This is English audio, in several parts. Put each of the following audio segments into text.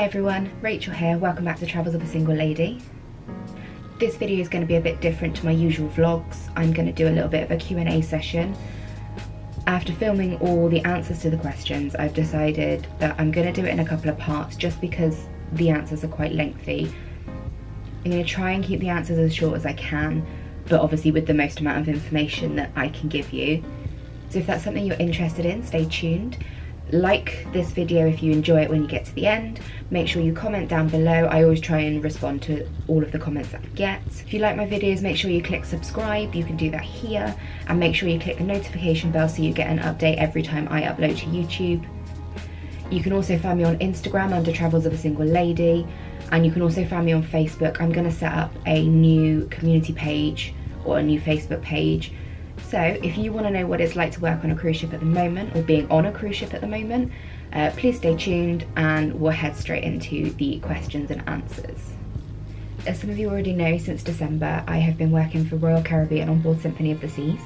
everyone, Rachel here, welcome back to Travels of a Single Lady. This video is going to be a bit different to my usual vlogs. I'm going to do a little bit of a Q&A session. After filming all the answers to the questions, I've decided that I'm going to do it in a couple of parts just because the answers are quite lengthy. I'm going to try and keep the answers as short as I can, but obviously with the most amount of information that I can give you. So if that's something you're interested in, stay tuned. Like this video if you enjoy it when you get to the end. Make sure you comment down below. I always try and respond to all of the comments that I get. If you like my videos, make sure you click subscribe. You can do that here. And make sure you click the notification bell so you get an update every time I upload to YouTube. You can also find me on Instagram under Travels of a Single Lady. And you can also find me on Facebook. I'm going to set up a new community page or a new Facebook page. So if you want to know what it's like to work on a cruise ship at the moment, or being on a cruise ship at the moment, please stay tuned and we'll head straight into the questions and answers. As some of you already know, since December I have been working for Royal Caribbean on board Symphony of the Seas.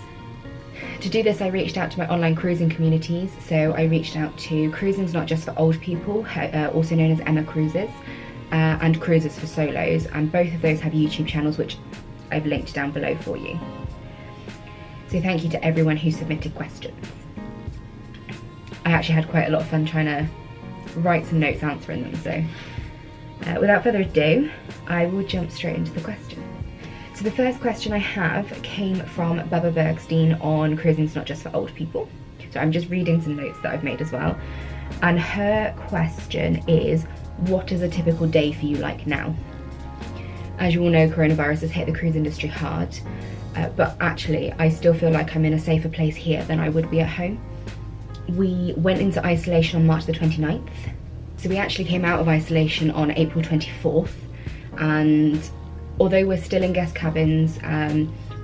To do this I reached out to my online cruising communities, so I reached out to Cruising's Not Just for Old People, also known as Emma Cruises, and Cruises for Solos, and both of those have YouTube channels which I've linked down below for you. So thank you to everyone who submitted questions. I actually had quite a lot of fun trying to write some notes answering them, so without further ado, I will jump straight into the questions. So the first question I have came from Bubba Bergstein on Cruising's Not Just for Old People. So I'm just reading some notes that I've made as well. And her question is, what is a typical day for you like now? As you all know, coronavirus has hit the cruise industry hard. But actually I still feel like I'm in a safer place here than I would be at home. We went into isolation on March the 29th. So we actually came out of isolation on April 24th. And although we're still in guest cabins,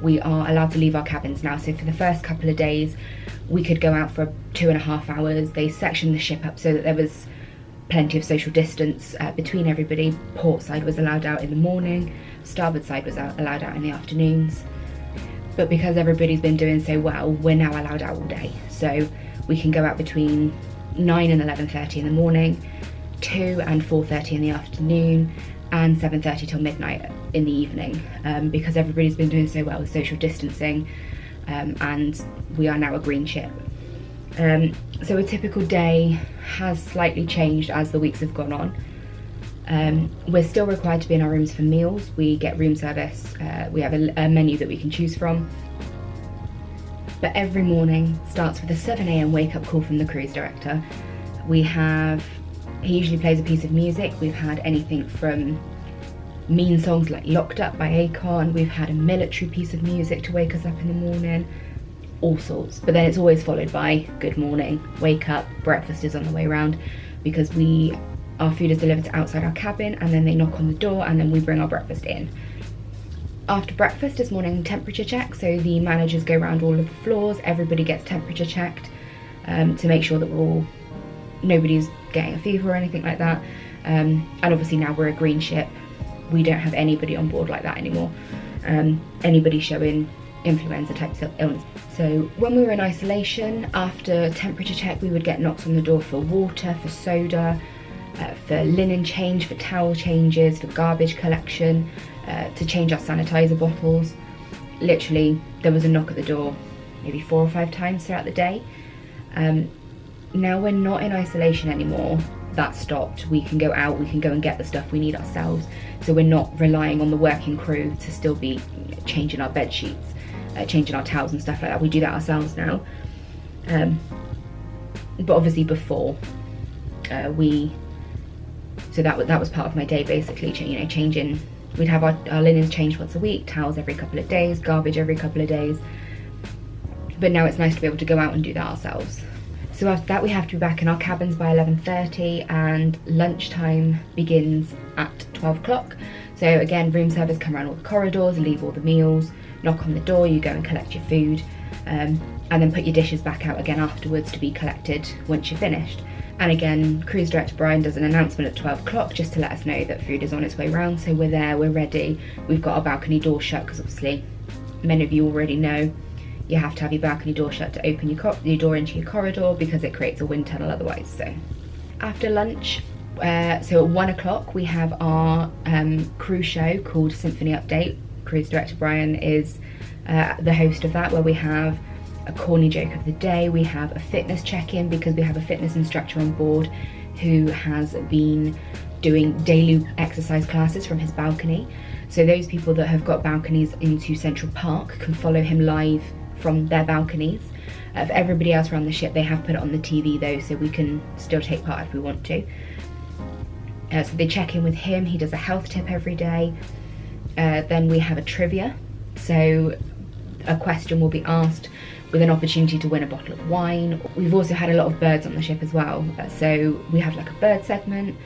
we are allowed to leave our cabins now. So for the first couple of days, we could go out for 2.5 hours. They sectioned the ship up so that there was plenty of social distance between everybody. Port side was allowed out in the morning, starboard side was allowed out in the afternoons. But because everybody's been doing so well, we're now allowed out all day. So we can go out between 9 and 11:30 in the morning, 2 and 4:30 in the afternoon, and 7:30 till midnight in the evening, because everybody's been doing so well with social distancing, and we are now a green ship. So a typical day has slightly changed as the weeks have gone on. We're still required to be in our rooms for meals. We get room service, we have a menu that we can choose from. But every morning starts with a 7 AM wake up call from the cruise director. He usually plays a piece of music. We've had anything from mean songs like Locked Up by Akon. We've had a military piece of music to wake us up in the morning, all sorts. But then it's always followed by good morning, wake up, breakfast is on the way round, because our food is delivered to outside our cabin and then they knock on the door and then we bring our breakfast in. After breakfast is morning temperature check, so the managers go around all of the floors, everybody gets temperature checked to make sure that nobody's getting a fever or anything like that. And obviously now we're a green ship, we don't have anybody on board like that anymore. Anybody showing influenza type illness. So when we were in isolation, after temperature check we would get knocks on the door for water, for soda, for linen change, for towel changes, for garbage collection, to change our sanitizer bottles. Literally there was a knock at the door maybe 4 or 5 times throughout the day. Now we're not in isolation anymore, that stopped. We can go out, we can go and get the stuff we need ourselves, so we're not relying on the working crew to still be changing our bed sheets, changing our towels and stuff like that. We do that ourselves now. But obviously before so that was part of my day basically, changing. We'd have our linens changed once a week, towels every couple of days, garbage every couple of days. But now it's nice to be able to go out and do that ourselves. So after that we have to be back in our cabins by 11:30 and lunchtime begins at 12 o'clock. So again, room service come around all the corridors, leave all the meals, knock on the door, you go and collect your food, and then put your dishes back out again afterwards to be collected once you're finished. And again, Cruise Director Brian does an announcement at 12 o'clock just to let us know that food is on its way round. So we're there, we're ready. We've got our balcony door shut because obviously many of you already know you have to have your balcony door shut to open your door into your corridor because it creates a wind tunnel otherwise. So after lunch, So at 1 o'clock we have our cruise show called Symphony Update. Cruise director Brian is the host of that, where we have a corny joke of the day, we have a fitness check-in because we have a fitness instructor on board who has been doing daily exercise classes from his balcony. So those people that have got balconies into Central Park can follow him live from their balconies. For everybody else around the ship, they have put it on the TV though, so we can still take part if we want to. So they check in with him, he does a health tip every day. Then we have a trivia, so a question will be asked with an opportunity to win a bottle of wine. We've also had a lot of birds on the ship as well, so we have like a bird segment,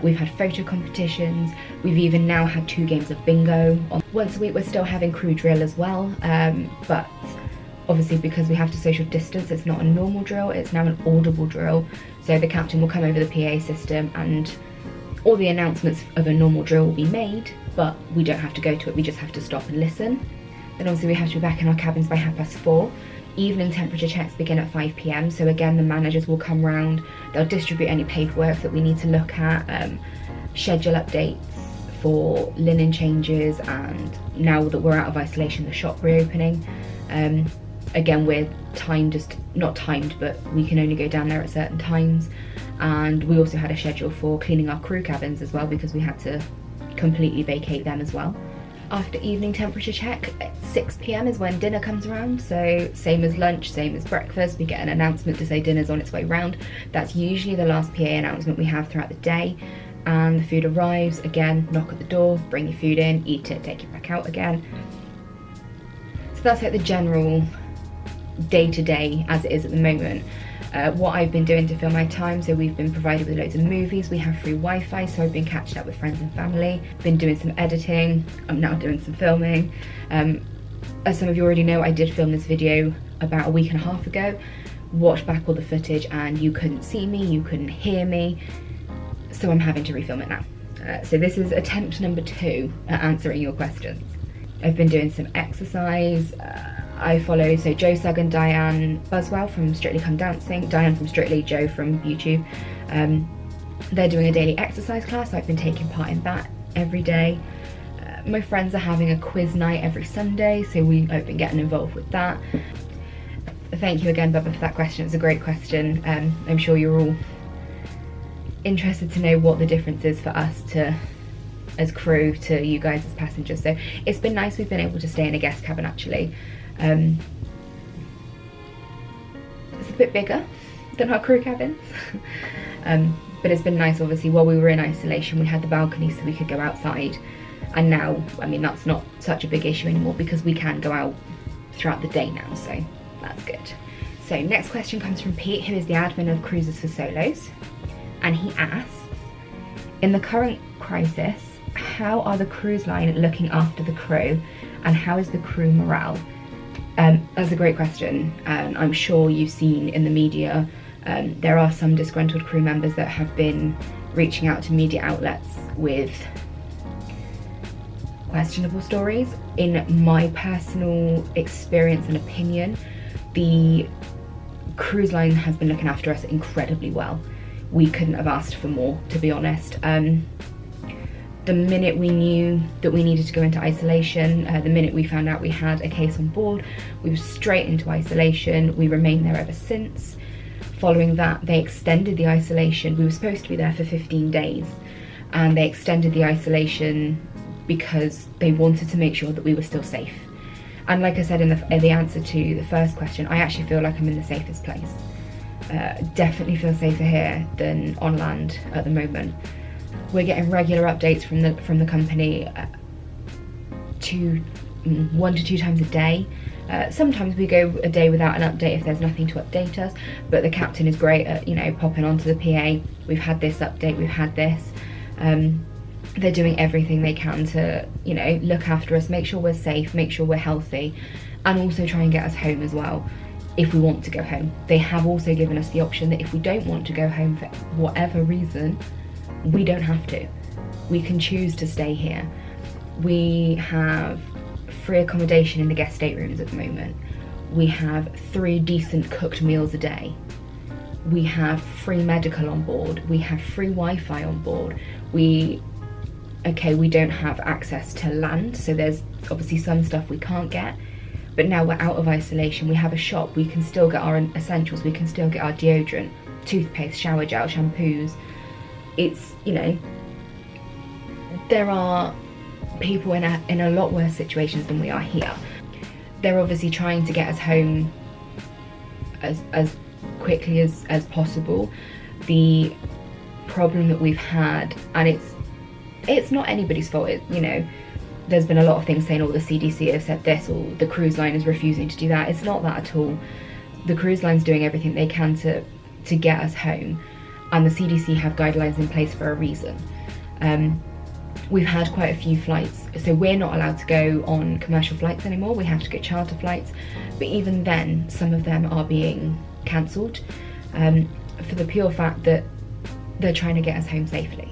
we've had photo competitions, we've even now had 2 games of bingo. Once a week we're still having crew drill as well, but obviously because we have to social distance, it's not a normal drill, it's now an audible drill. So the captain will come over the PA system and all the announcements of a normal drill will be made, but we don't have to go to it, we just have to stop and listen. Then obviously we have to be back in our cabins by 4:30. Evening temperature checks begin at 5 PM, so again the managers will come round, they'll distribute any paperwork that we need to look at, schedule updates for linen changes, and now that we're out of isolation, the shop reopening. Again, we're not timed, but we can only go down there at certain times. And we also had a schedule for cleaning our crew cabins as well, because we had to completely vacate them as well. After evening temperature check, at 6 PM is when dinner comes around. So same as lunch, same as breakfast, we get an announcement to say dinner's on its way round. That's usually the last PA announcement we have throughout the day. And the food arrives, again, knock at the door, bring your food in, eat it, take it back out again. So that's like the general day-to-day as it is at the moment. What I've been doing to fill my time, so we've been provided with loads of movies, we have free Wi-Fi, so I've been catching up with friends and family, been doing some editing, I'm now doing some filming. As some of you already know, I did film this video about a week and a half ago, watched back all the footage and you couldn't see me, you couldn't hear me, so I'm having to refilm it now. So this is attempt number 2 at answering your questions. I've been doing some exercise. I follow Joe Sugg and Diane Buswell from Strictly Come Dancing, Diane from Strictly, Joe from YouTube. They're doing a daily exercise class, so I've been taking part in that every day. My friends are having a quiz night every Sunday, so I've been getting involved with that. Thank you again, Bubba, for that question. It's a great question. I'm sure you're all interested to know what the difference is for us as crew to you guys as passengers. So it's been nice, we've been able to stay in a guest cabin actually. It's a bit bigger than our crew cabins, but it's been nice. Obviously while we were in isolation we had the balcony so we could go outside, and now, I mean, that's not such a big issue anymore because we can go out throughout the day now, so that's good. So next question comes from Pete, who is the admin of Cruises for Solos, and he asks, in the current crisis, how are the cruise line looking after the crew and how is the crew morale? That's a great question, and I'm sure you've seen in the media there are some disgruntled crew members that have been reaching out to media outlets with questionable stories. In my personal experience and opinion, the cruise line has been looking after us incredibly well. We couldn't have asked for more, to be honest. The minute we knew that we needed to go into isolation, the minute we found out we had a case on board, we were straight into isolation. We remained there ever since. Following that, they extended the isolation. We were supposed to be there for 15 days, and they extended the isolation because they wanted to make sure that we were still safe. And like I said in the answer to the first question, I actually feel like I'm in the safest place. Definitely feel safer here than on land at the moment. We're getting regular updates from the company 1 to 2 times a day. Sometimes we go a day without an update if there's nothing to update us, but the captain is great at, popping onto the PA. We've had this update, we've had this. They're doing everything they can to, look after us, make sure we're safe, make sure we're healthy, and also try and get us home as well if we want to go home. They have also given us the option that if we don't want to go home for whatever reason, we don't have to. We can choose to stay here. We have free accommodation in the guest staterooms at the moment. We have 3 decent cooked meals a day. We have free medical on board, we have free Wi-Fi on board, we don't have access to land, so there's obviously some stuff we can't get, but now we're out of isolation, we have a shop, we can still get our essentials, we can still get our deodorant, toothpaste, shower gel, shampoos. It's, you know, there are people in a lot worse situations than we are here. They're obviously trying to get us home as quickly as possible. The problem that we've had, and it's not anybody's fault, you know, there's been a lot of things saying, the CDC have said this, or the cruise line is refusing to do that. It's not that at all. The cruise line's doing everything they can to get us home, and the CDC have guidelines in place for a reason. We've had quite a few flights, so we're not allowed to go on commercial flights anymore, we have to get charter flights, but even then some of them are being cancelled, for the pure fact that they're trying to get us home safely.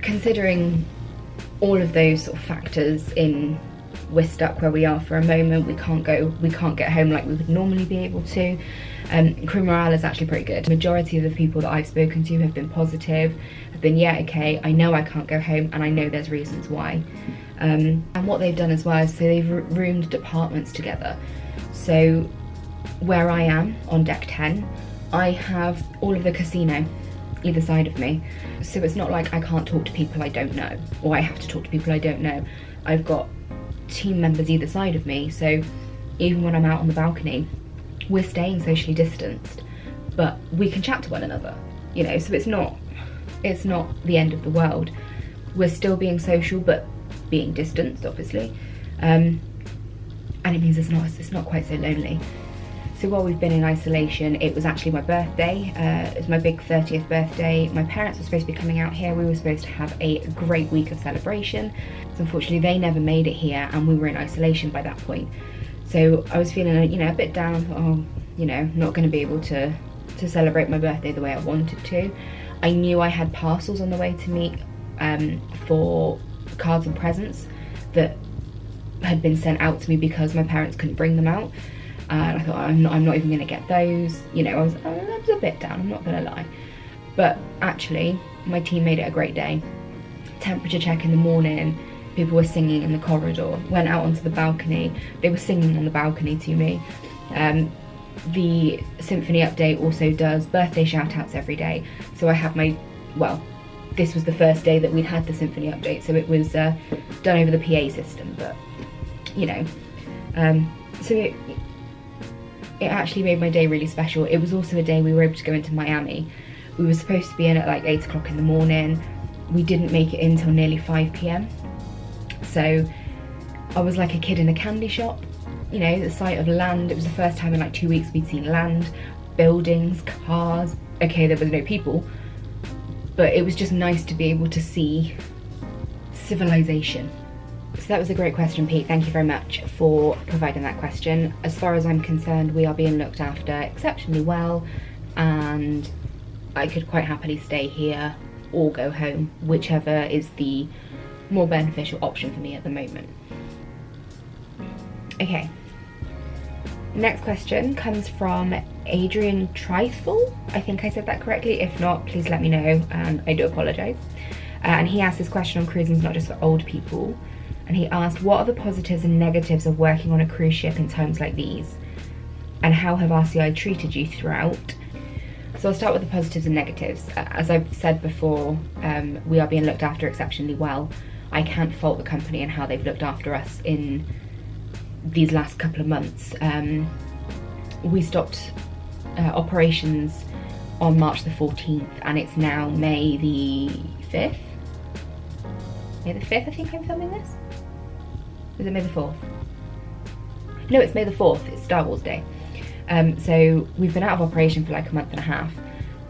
Considering all of those sort of factors in, we're stuck where we are for a moment, we can't get home like we would normally be able to. Crew morale is actually pretty good. The majority of the people that I've spoken to have been positive, have been, yeah, okay, I know I can't go home and I know there's reasons why. And what they've done as well is, so they've roomed departments together. So where I am on deck 10, I have all of the casino either side of me. So it's not like I can't talk to people I don't know, or I have to talk to people I don't know. I've got team members either side of me, so even when I'm out on the balcony, we're staying socially distanced, but we can chat to one another, you know, so it's not the end of the world. We're still being social, but being distanced, obviously, and it means it's not quite so lonely. So while we've been in isolation, it was actually my birthday. It was my big 30th birthday. My parents were supposed to be coming out here. We were supposed to have a great week of celebration. So unfortunately, they never made it here, and we were in isolation by that point. So I was feeling, you know, a bit down. Oh, you know, not going to be able to celebrate my birthday the way I wanted to. I knew I had parcels on the way to meet for cards and presents that had been sent out to me because my parents couldn't bring them out. And I thought, I'm not even going to get those. You know, I was a bit down, I'm not going to lie. But actually, my team made it a great day. Temperature check in the morning, people were singing in the corridor. Went out onto the balcony, they were singing on the balcony to me. The symphony update also does birthday shout outs every day. So I have this was the first day that we'd had the symphony update, so it was done over the PA system, but you know, so it actually made my day really special. It was also a day we were able to go into Miami. We were supposed to be in at like 8 o'clock in the morning. We didn't make it in till nearly 5 p.m. So I was like a kid in a candy shop. You know, the sight of land. It was the first time in like 2 weeks we'd seen land, buildings, cars. Okay, there was no people, but it was just nice to be able to see civilization. So that was a great question, Pete. Thank you very much for providing that question. As far as I'm concerned, we are being looked after exceptionally well, and I could quite happily stay here or go home, whichever is the more beneficial option for me at the moment. Okay. Next question comes from Adrian Trifle. I think I said that correctly. If not, please let me know, and I do apologise. And he asked this question on cruising is not just for old people. And he asked, what are the positives and negatives of working on a cruise ship in times like these? And how have RCI treated you throughout? So I'll start with the positives and negatives. As I've said before, we are being looked after exceptionally well. I can't fault the company and how they've looked after us in these last couple of months. We stopped operations on March the 14th, and it's now May the 5th. May the 5th, I think I'm filming this. Is it May the 4th? No, it's May the 4th, it's Star Wars Day. So we've been out of operation for like a month and a half,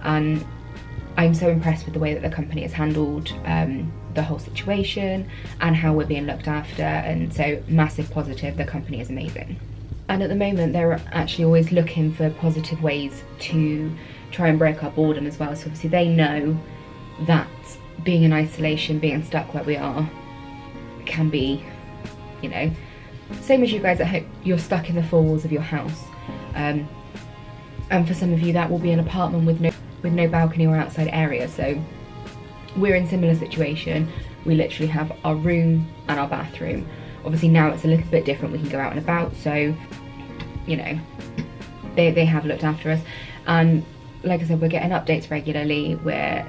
and I'm so impressed with the way that the company has handled the whole situation and how we're being looked after, and so massive positive, the company is amazing. And at the moment they're actually always looking for positive ways to try and break our boredom as well. So obviously they know that being in isolation, being stuck where we are, can be, you know, same as you guys at home, you're stuck in the four walls of your house. And for some of you that will be an apartment with no balcony or outside area. So we're in a similar situation. We literally have our room and our bathroom. Obviously now it's a little bit different, we can go out and about, so you know, they have looked after us. And like I said, we're getting updates regularly. We're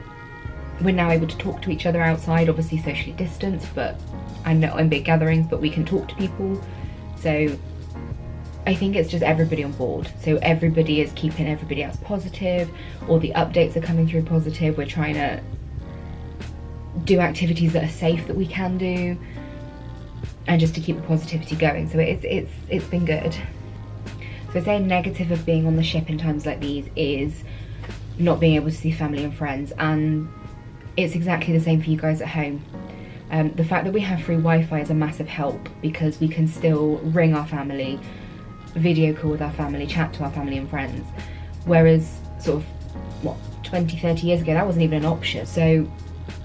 now able to talk to each other outside, obviously socially distanced, but I'm not in big gatherings, but we can talk to people. So I think it's just everybody on board. So everybody is keeping everybody else positive, all the updates are coming through positive. We're trying to do activities that are safe that we can do, and just to keep the positivity going. So it's been good. So I'd say a negative of being on the ship in times like these is not being able to see family and friends, and it's exactly the same for you guys at home. The fact that we have free Wi-Fi is a massive help, because we can still ring our family, video call with our family, chat to our family and friends, whereas sort of, what, 20-30 years ago that wasn't even an option. So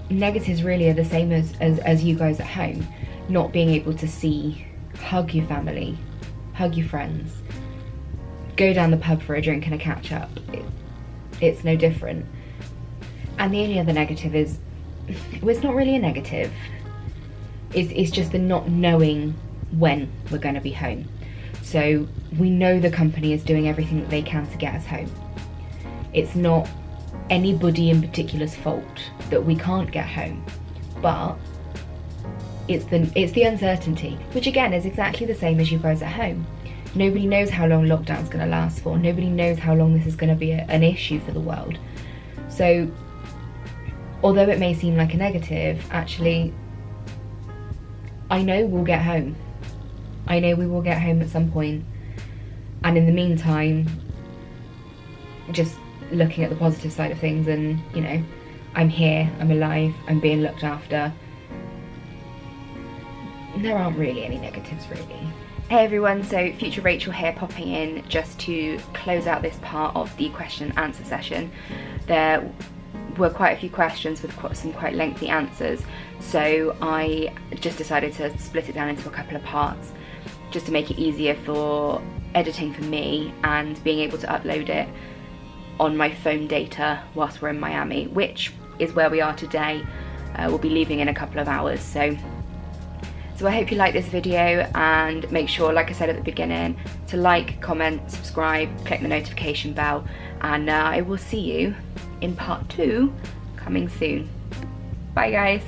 negatives really are the same as you guys at home, not being able to see, hug your family, hug your friends, go down the pub for a drink and a catch up. It's no different. And the only other negative is, well, it's not really a negative, it's just the not knowing when we're going to be home. So we know the company is doing everything that they can to get us home. It's not anybody in particular's fault that we can't get home, but it's the uncertainty, which again is exactly the same as you guys at home. Nobody knows how long lockdown's going to last for. Nobody knows how long this is going to be an issue for the world. So although it may seem like a negative, actually I know we'll get home. I know we will get home at some point, and in the meantime, just looking at the positive side of things, and you know, I'm here, I'm alive, I'm being looked after. There aren't really any negatives, really. Hey everyone, so future Rachel here, popping in just to close out this part of the question and answer session. There were quite a few questions with some quite lengthy answers, so I just decided to split it down into a couple of parts, just to make it easier for editing for me and being able to upload it on my phone data whilst we're in Miami, which is where we are today. We'll be leaving in a couple of hours. So I hope you like this video, and make sure, like I said at the beginning, to like, comment, subscribe, click the notification bell, and I will see you in part 2 coming soon. Bye guys.